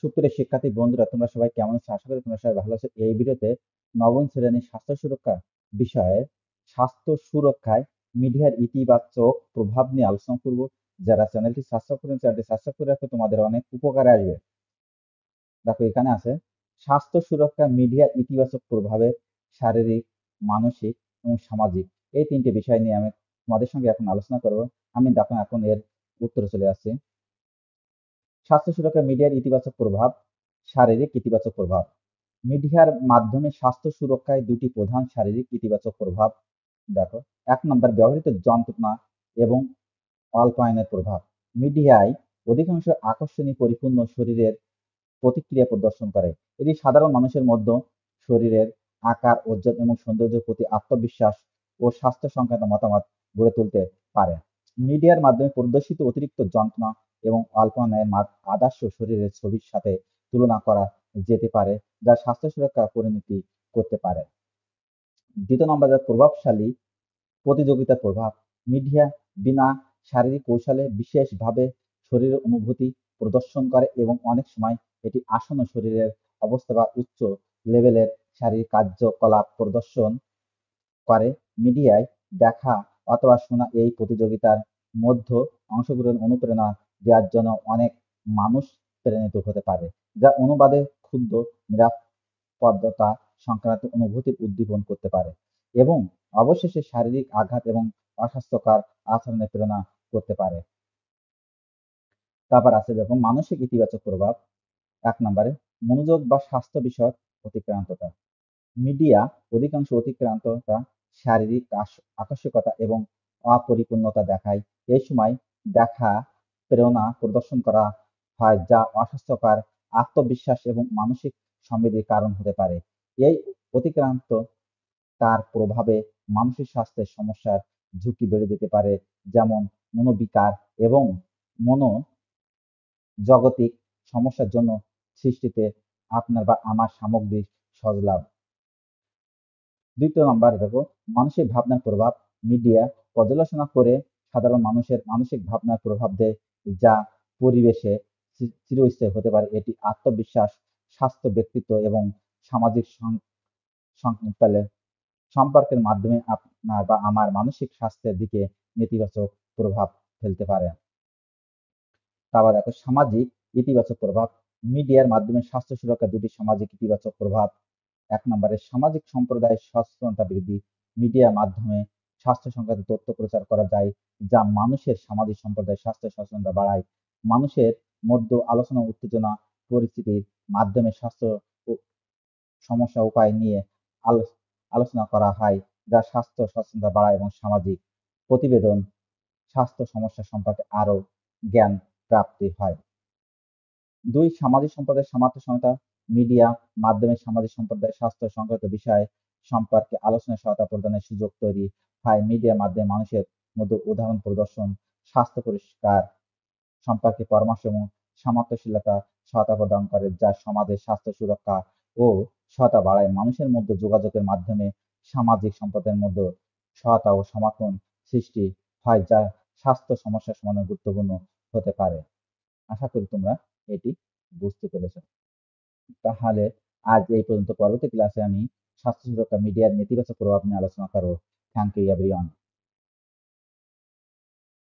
সুপ্রিয় শিক্ষার্থী বন্ধুরা, তোমরা সবাই কেমন আছো? আশা করি তোমরা সবাই ভালো আছো। এই ভিডিওতে নবম শ্রেণীর স্বাস্থ্য সুরক্ষা বিষয়ে স্বাস্থ্য সুরক্ষায় মিডিয়ার ইতিবাচক প্রভাব নিয়ে আলোচনা করব। যারা চ্যানেলটি সাবস্ক্রাইব করেন, চ্যানেলটি সাবস্ক্রাইব করে রাখো, তোমাদের অনেক উপকারে আসবে। দেখো, এখানে আছে স্বাস্থ্য সুরক্ষা মিডিয়ার ইতিবাচক প্রভাবে শারীরিক, মানসিক এবং সামাজিক, এই তিনটে বিষয় নিয়ে আমি তোমাদের সঙ্গে এখন আলোচনা করব। আমি দেখো এখন এর উত্তরে চলে আসছি। স্বাস্থ্য সুরক্ষা মিডিয়ার ইতিবাচক প্রভাব, শারীরিক ইতিবাচক প্রভাব। মিডিয়ার মাধ্যমে স্বাস্থ্য সুরক্ষায় দুটি প্রধান শারীরিক ইতিবাচক প্রভাব দেখো। ১ নম্বর, ব্যবহৃত যন্ত্রণা এবং অল্পায়নের প্রভাব। মিডিয়ায় অধিকাংশ আকর্ষণীয় পরিপূর্ণ শরীরের প্রতিক্রিয়া প্রদর্শন করে। এটি সাধারণ মানুষের মধ্যে শরীরের আকার, ওজন এবং সৌন্দর্যের প্রতি আত্মবিশ্বাস ও স্বাস্থ্য সংক্রান্ত মতামত গড়ে তুলতে পারে। মিডিয়ার মাধ্যমে প্রদর্শিত অতিরিক্ত যন্ত্রণা এবং অল্পায়নের আদর্শ শরীরের ছবির সাথে তুলনা করা যেতে পারে, যা স্বাস্থ্য সুরক্ষা পরিণতি করতে পারে। ২ নম্বরে, প্রভাবশালী প্রতিযোগিতার প্রভাব। মিডিয়া বিনা শারীরিক কৌশলে বিশেষভাবে শরীরের অনুভূতি প্রদর্শন করে এবং অনেক সময় এটি আসন্ন শরীরের অবস্থা বা উচ্চ লেভেলের শারীরিক কার্যকলাপ প্রদর্শন করে। মিডিয়ায় দেখা অথবা শোনা এই প্রতিযোগিতার মধ্যে অংশগ্রহণ অনুপ্রেরণা দেওয়ার জন্য অনেক মানুষ প্রেরিত হতে পারে, যা অনুবাদে ক্ষুদ্র নিরাপত্তা সংক্রান্ত অনুভূতির উদ্দীপন করতে পারে এবং অবশেষে শারীরিক আঘাত এবং অস্বাস্থ্যকর আচরণে প্রেরণা করতে পারে। তারপর আছে যখন মানসিক ইতিবাচক প্রভাব। ১ নম্বরে, মনোযোগ বা স্বাস্থ্য বিষয়ক অতিক্রান্ততা। মিডিয়া অধিকাংশ অতিক্রান্ততা শারীরিক আকস্মিকতা এবং অপরিপূর্ণতা দেখায়। এই সময় দেখা প্রেরণা প্রদর্শন করা হয়, যা অস্বাস্থ্যকর আত্মবিশ্বাস এবং মানসিক সমৃদ্ধির কারণ হতে পারে। এই অতিক্রান্ত তার প্রভাবে মানসিক স্বাস্থ্যের সমস্যার ঝুঁকি বেড়ে যেতে পারে, যেমন মনোবিকার এবং মনোজগতিক সমস্যার জন্য সৃষ্টিতে আপনার বা আমার সামগ্রিক সজলাভ। ২ নম্বরে দেখো, মানসিক ভাবনার প্রভাব। মিডিয়া পর্যালোচনা করে সাধারণ মানুষের মানসিক ভাবনার প্রভাব দেয়, যা পরিবেশে চিরস্থায়ী হতে পারে। এটি আত্মবিশ্বাস, স্বাস্থ্য, ব্যক্তিত্ব এবং সামাজিক সম্পর্কের মাধ্যমে আপনার বা আমার মানসিক স্বাস্থ্যের দিকে নেতিবাচক প্রভাব ফেলতে পারে। তারপর দেখো, সামাজিক ইতিবাচক প্রভাব। মিডিয়ার মাধ্যমে স্বাস্থ্য সুরক্ষার দুটি সামাজিক ইতিবাচক প্রভাব। ১ নম্বরে, সামাজিক সম্প্রদায়ের সচেতনতা বৃদ্ধি। মিডিয়ার মাধ্যমে স্বাস্থ্য সংক্রান্ত তথ্য প্রচার করা যায়, যা মানুষের সামাজিক সম্প্রদায়ের স্বাস্থ্য সচেতনতা বাড়ায়। মানুষের মধ্যে আলোচনা, উত্তেজনা, পরিস্থিতির মাধ্যমে স্বাস্থ্য সমস্যা উপায় নিয়ে আলোচনা করা হয়, যা স্বাস্থ্য সচেতনতা বাড়ায় এবং সামাজিক প্রতিবেদন স্বাস্থ্য সমস্যা সম্পর্কে আরো জ্ঞান প্রাপ্তি হয়। ২, সামাজিক সম্প্রদায়ের সহায়তা। মিডিয়া মাধ্যমে সামাজিক সম্প্রদায়ের স্বাস্থ্য সংক্রান্ত বিষয় সম্পর্কে আলোচনায় সহায়তা প্রদানের সুযোগ তৈরি হয়। মিডিয়ার মাধ্যমে মানুষের মধ্যে উদাহরণ প্রদর্শন, স্বাস্থ্য পরিষ্কার সম্পর্কে পরামর্শ এবং সামর্থ্যশীলতা সহায়তা প্রদান করে, যা সমাজের স্বাস্থ্য সুরক্ষা ও সহায়তা বাড়ায়। মানুষের মধ্যে যোগাযোগের মাধ্যমে সামাজিক সম্প্রদায়ের মধ্যে সহায়তা ও সমর্থন সৃষ্টি হয়, যা স্বাস্থ্য সমস্যার সমাধানে গুরুত্বপূর্ণ হতে পারে। আশা করি তোমরা এটি বুঝতে পেরেছ। তাহলে আজ এই পর্যন্ত। পরবর্তী ক্লাসে আমি স্বাস্থ্য সুরক্ষা মিডিয়ার নেতিবাচক প্রভাব নিয়ে আলোচনা করব। Thank you everyone.